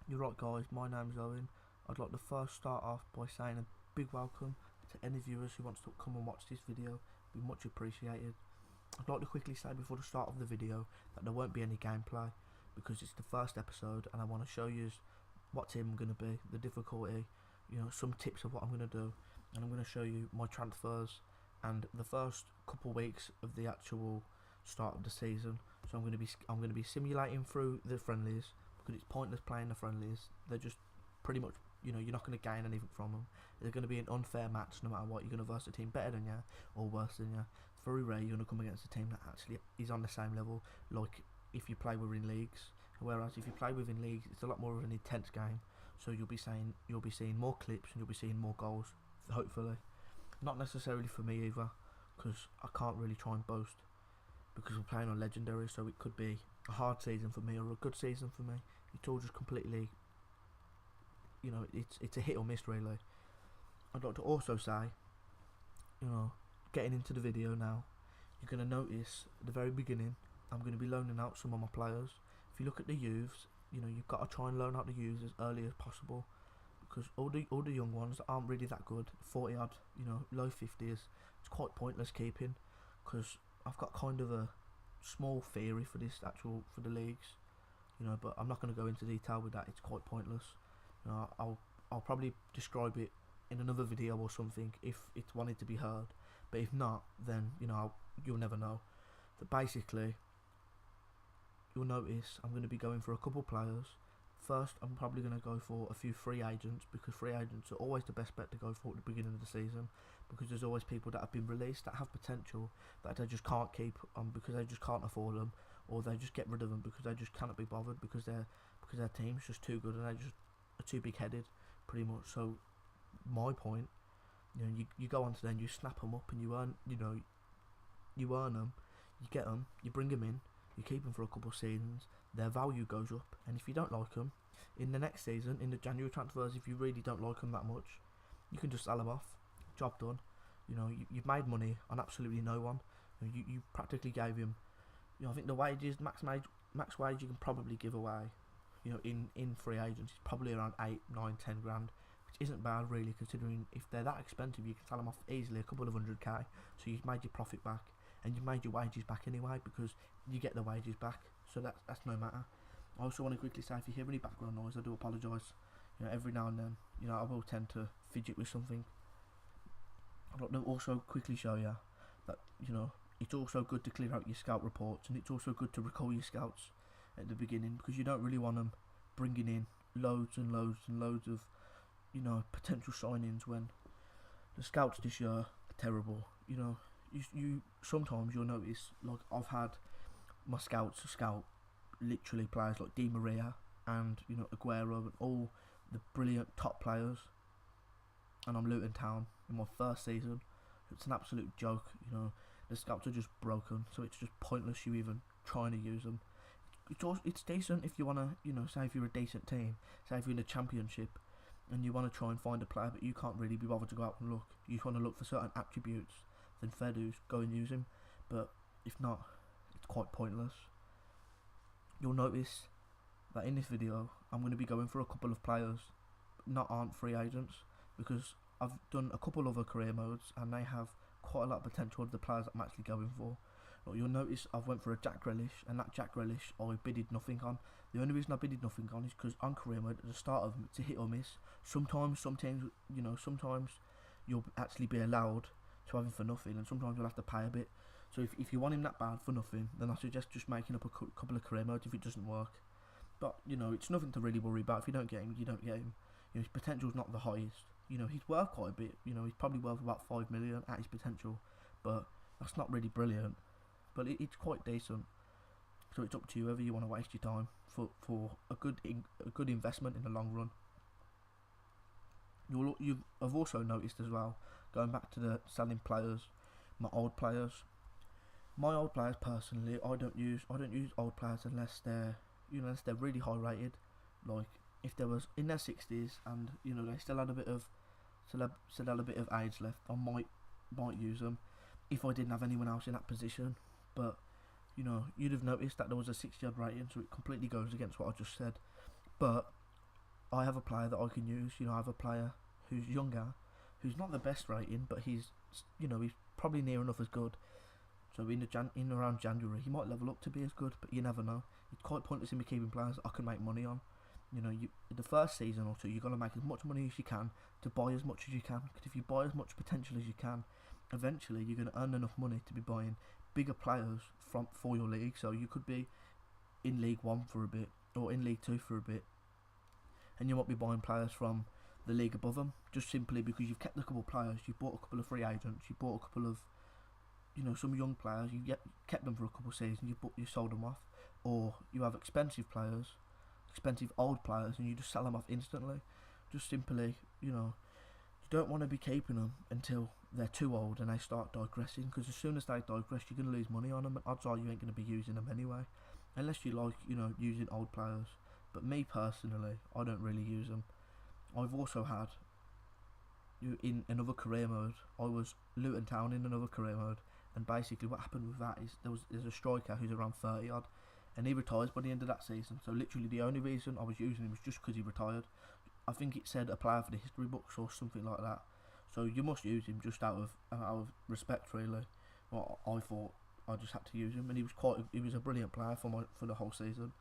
You're right guys, my name's Owen. I'd like to first start off by saying a big welcome to any viewers who wants to come and watch this video. It'd be much appreciated. I'd like to quickly say before the start of the video that there won't be any gameplay because it's the first episode and I want to show you what team I'm going to be, the difficulty, some tips of what I'm going to do, and I'm going to show you my transfers and the first couple of weeks of the actual start of the season. So I'm going to be simulating through the friendlies because it's pointless playing the friendlies. They're just pretty much, you're not going to gain anything from them. They're going to be an unfair match no matter what. You're going to verse a team better than you or worse than you. It's very rare you're going to come against a team that actually is on the same level, like if you play within leagues. Whereas if you play within leagues, it's a lot more of an intense game. So you'll be seeing more clips and you'll be seeing more goals, hopefully. Not necessarily for me either, because I can't really try and boast because we're playing on legendary, so it could be a hard season for me or a good season for me. It's all just completely, it's a hit or miss really. I'd like to also say, getting into the video now, you're going to notice at the very beginning I'm going to be loaning out some of my players. If you look at the youths, you've got to try and loan out the youths as early as possible, because all the young ones aren't really that good. 40 odd, low 50s, it's quite pointless keeping, because I've got kind of a small theory for the leagues, but I'm not going to go into detail with that. It's quite pointless. I'll probably describe it in another video or something if it's wanted to be heard, but if not, then you'll never know. But basically, you'll notice I'm going to be going for a couple players. First, I'm probably going to go for a few free agents, because free agents are always the best bet to go for at the beginning of the season, because there's always people that have been released that have potential that they just can't keep because they just can't afford them, or they just get rid of them because they just cannot be bothered because their team's just too good and they just are too big headed, pretty much. So my point, you go onto them, you snap them up, and you earn them, you get them, you bring them in, you keep them for a couple of seasons, their value goes up, and if you don't like them, in the next season, in the January transfers, if you really don't like them that much, you can just sell them off, job done. You've made money on absolutely no one. You practically gave him, I think the wages, max wage you can probably give away, in free agents is probably around 8, 9, 10 grand, which isn't bad really, considering if they're that expensive you can sell them off easily a couple of 100k, so you've made your profit back. And you've made your wages back anyway, because you get the wages back, so that's no matter. I also want to quickly say, if you hear any background noise, I do apologise. Every now and then, I will tend to fidget with something. I'd like to also quickly show you that, it's also good to clear out your scout reports, and it's also good to recall your scouts at the beginning, because you don't really want them bringing in loads and loads and loads of, potential signings when the scouts this year are terrible. You sometimes you'll notice, like I've had my scouts scout literally players like Di Maria and Aguero and all the brilliant top players, and I'm Luton Town in my first season. It's an absolute joke. The scouts are just broken, so it's just pointless you even trying to use them. It's decent if you want to, say if you're a decent team, say if you're in the Championship and you want to try and find a player, but you can't really be bothered to go out and look. You just want to look for certain attributes, then fair dues, go and use him. But if not, it's quite pointless. You'll notice that in this video I'm going to be going for a couple of players aren't free agents, because I've done a couple other career modes and they have quite a lot of potential of the players that I'm actually going for. You'll notice I've went for a Jack Grealish, and that Jack Grealish I bidded nothing on. The only reason I bidded nothing on is because on career mode at the start of them it's a hit or miss. Sometimes you'll actually be allowed to have him for nothing, and sometimes you'll have to pay a bit. So if you want him that bad for nothing, then I suggest just making up a couple of career modes if it doesn't work. But it's nothing to really worry about. If you don't get him, you don't get him. His potential's not the highest. He's worth quite a bit. He's probably worth about 5 million at his potential, but that's not really brilliant. But it's quite decent. So it's up to you whether you want to waste your time for a good investment in the long run. I've also noticed as well, going back to the selling players, my old players personally, I don't use old players unless they're really high rated. Like if they was in their 60s and they still had a bit of age left, I might use them if I didn't have anyone else in that position. But you'd have noticed that there was a 60 odd rating, so it completely goes against what I just said. But I have a player that I can use. You know, I have a player who's younger, who's not the best rating, but he's probably near enough as good. So in around January, he might level up to be as good, but you never know. It's quite pointless in me keeping players I can make money on. You know, the first season or two, you've got to make as much money as you can to buy as much as you can. Because if you buy as much potential as you can, eventually you're going to earn enough money to be buying bigger players for your league. So you could be in League 1 for a bit, or in League 2 for a bit, and you might be buying players from the league above them, just simply because you've kept a couple of players, you've bought a couple of free agents, you bought a couple of, some young players, kept them for a couple of seasons, you sold them off, or you have expensive players, expensive old players, and you just sell them off instantly. Just simply, you don't want to be keeping them until they're too old and they start digressing, because as soon as they digress, you're going to lose money on them, and odds are you ain't going to be using them anyway, unless you like, using old players. But me personally, I don't really use them. I've also had, in another career mode, I was Luton Town in another career mode, and basically what happened with that is there's a striker who's around 30 odd, and he retires by the end of that season. So literally the only reason I was using him was just because he retired. I think it said a player for the history books or something like that. So you must use him just out of respect, really. Well, I thought I just had to use him, and he was a brilliant player for the whole season.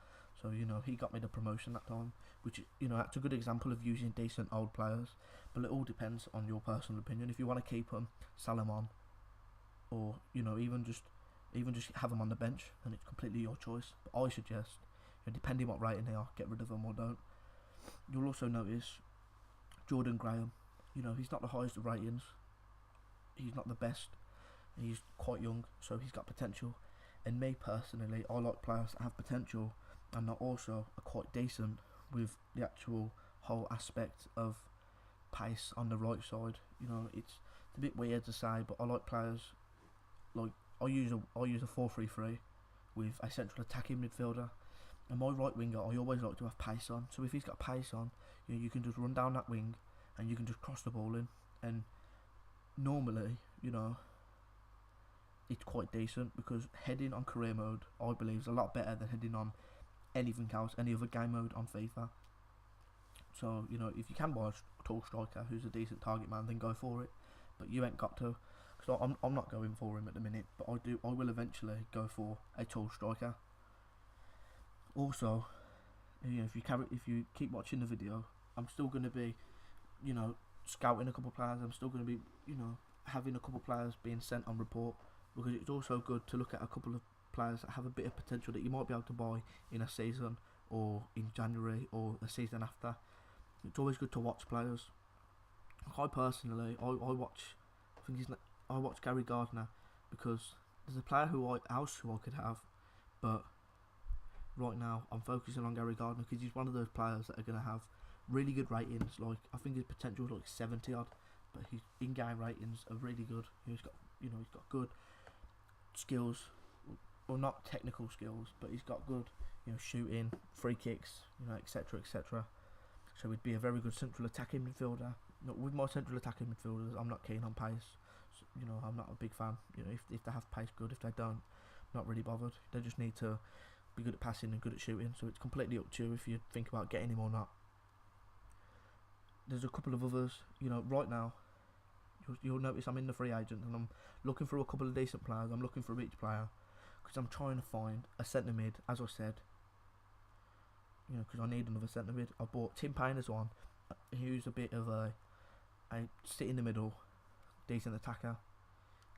So he got me the promotion that time, which that's a good example of using decent old players. But it all depends on your personal opinion. If you want to keep them, sell them on, or even just have them on the bench, and it's completely your choice. But I suggest, depending what rating they are, get rid of them or don't. You'll also notice Jordan Graham. He's not the highest of ratings. He's not the best. He's quite young, so he's got potential. And me personally, I like players that have potential and that also are quite decent with the actual whole aspect of pace on the right side. It's a bit weird to say, but I like players like I use a 4-3-3 with a central attacking midfielder, and my right winger I always like to have pace on. So if he's got pace on, you can just run down that wing and you can just cross the ball in, and normally it's quite decent, because heading on career mode I believe is a lot better than heading on anything else, any other game mode on FIFA. So if you can buy a tall striker who's a decent target man, then go for it, but you ain't got to, because I'm not going for him at the minute, but I will eventually go for a tall striker. Also, if you keep watching the video, I'm still going to be scouting a couple of players. I'm still going to be having a couple of players being sent on report, because it's also good to look at a couple of players that have a bit of potential that you might be able to buy in a season or in January or a season after. It's always good to watch players. I personally, I watch Gary Gardner, because there's a player who I could have, but right now I'm focusing on Gary Gardner because he's one of those players that are going to have really good ratings. Like, I think his potential is like 70 odd, but his in-game ratings are really good. He's got good skills, well, not technical skills, but he's got good shooting, free kicks, etc, etc. So he'd be a very good central attacking midfielder. With my central attacking midfielders, I'm not keen on pace. So, I'm not a big fan. If they have pace, good. If they don't, not really bothered. They just need to be good at passing and good at shooting. So it's completely up to you if you think about getting him or not. There's a couple of others. Right now, you'll notice I'm in the free agent and I'm looking for a couple of decent players. I'm looking for each player because I'm trying to find a centre mid, as I said. Because I need another centre mid. I bought Tim Payne as one. Who's a bit of a sit in the middle, decent attacker,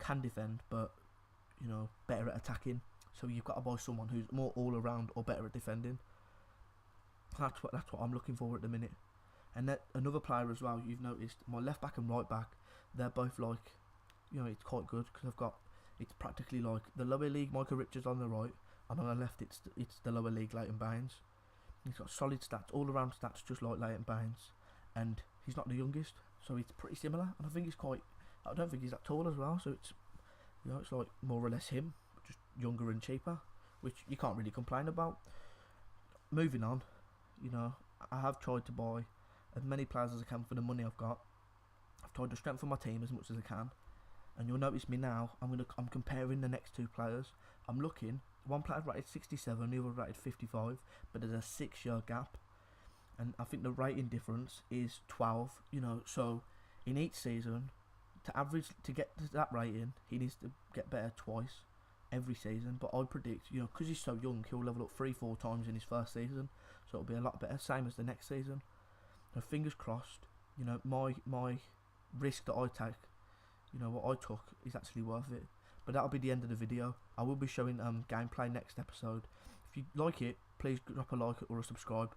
can defend, but better at attacking. So you've got to buy someone who's more all around or better at defending. That's what I'm looking for at the minute. And then another player as well, you've noticed my left back and right back, they're both like, it's quite good, because it's practically like the lower league Michael Richards on the right, and on the left it's the lower league Leighton Baines. He's got solid stats, all around stats, just like Leighton Baines, and he's not the youngest, so it's pretty similar. And I don't think he's that tall as well, so it's it's like more or less him, just younger and cheaper, which you can't really complain about. Moving on, I have tried to buy as many players as I can for the money I've got. I've tried to strengthen my team as much as I can, and you'll notice me now. I'm comparing the next two players. I'm looking. One player rated 67, the other rated 55, but there's a 6-year gap. and I think the rating difference is 12. You know, so in each season, to get to that rating, he needs to get better twice every season. But I predict, you know, because he's so young, he'll level up 3-4 times in his first season, so it'll be a lot better, same as the next season. So fingers crossed. You know, my risk that I take, you know, what I took is actually worth it. But that'll be the end of the video. I will be showing gameplay next episode. If you like it, please drop a like or a subscribe.